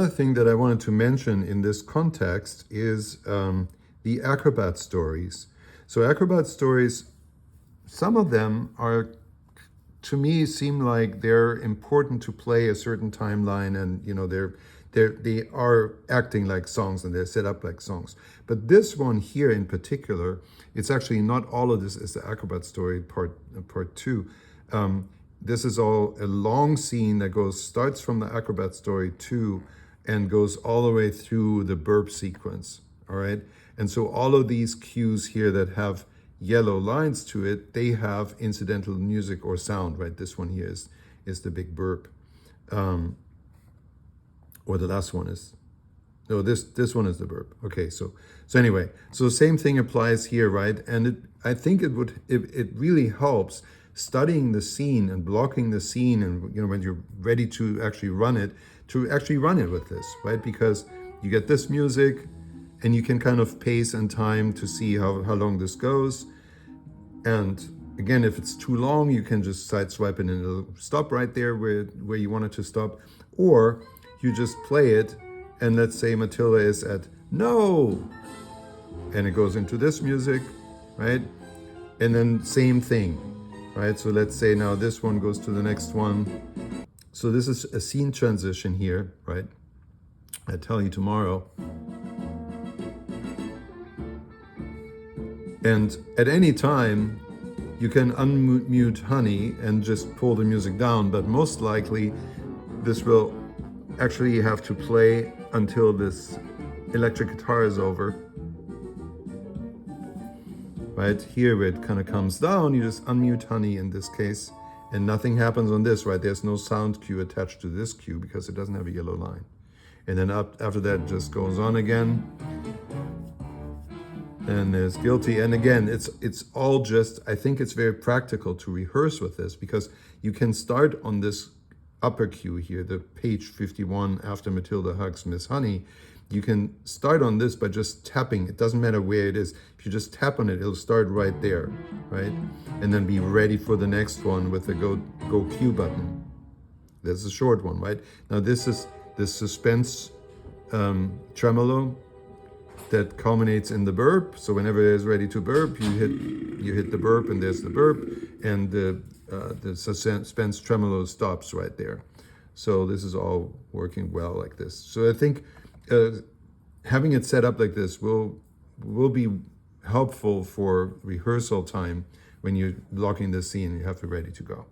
other thing that I wanted to mention in this context is the Acrobat Stories. So Acrobat Stories, some of them are, to me, seem like they're important to play a certain timeline, and they are acting like songs and they're set up like songs. But this one here in particular, it's actually not all of this is the Acrobat Story part 2. This is all a long scene that starts from the Acrobat Story 2 and goes all the way through the burp sequence, all right? And so all of these cues here that have yellow lines to it, they have incidental music or sound, right? This one here is the big burp. Or the last one is, no, this one is the burp. Okay, so anyway, so same thing applies here, right? And I think it really helps studying the scene and blocking the scene, and when you're ready to actually run it, with this, right? Because you get this music and you can kind of pace and time to see how long this goes. And again, if it's too long, you can just sideswipe it and it'll stop right there where you want it to stop. Or you just play it, and let's say Matilda is at no, and it goes into this music, right? And then same thing, right? So let's say now this one goes to the next one. So this is a scene transition here, right? I tell you tomorrow. And at any time, you can unmute Honey and just pull the music down, but most likely this will actually have to play until this electric guitar is over. Right here where it kind of comes down, you just unmute Honey in this case, and nothing happens on this, right? There's no sound cue attached to this cue because it doesn't have a yellow line. And then after that it just goes on again. And there's Guilty. And again, it's all just, I think it's very practical to rehearse with this, because you can start on this upper cue here, the page 51 after Matilda hugs Miss Honey. You can start on this by just tapping. It doesn't matter where it is. If you just tap on it, it'll start right there, right? And then be ready for the next one with the go cue button. That's a short one, right? Now this is the suspense tremolo that culminates in the burp. So whenever it is ready to burp, you hit the burp, and there's the burp, and the suspense tremolo stops right there. So this is all working well like this. So I think having it set up like this will be helpful for rehearsal time when you're blocking the scene and you have to be ready to go.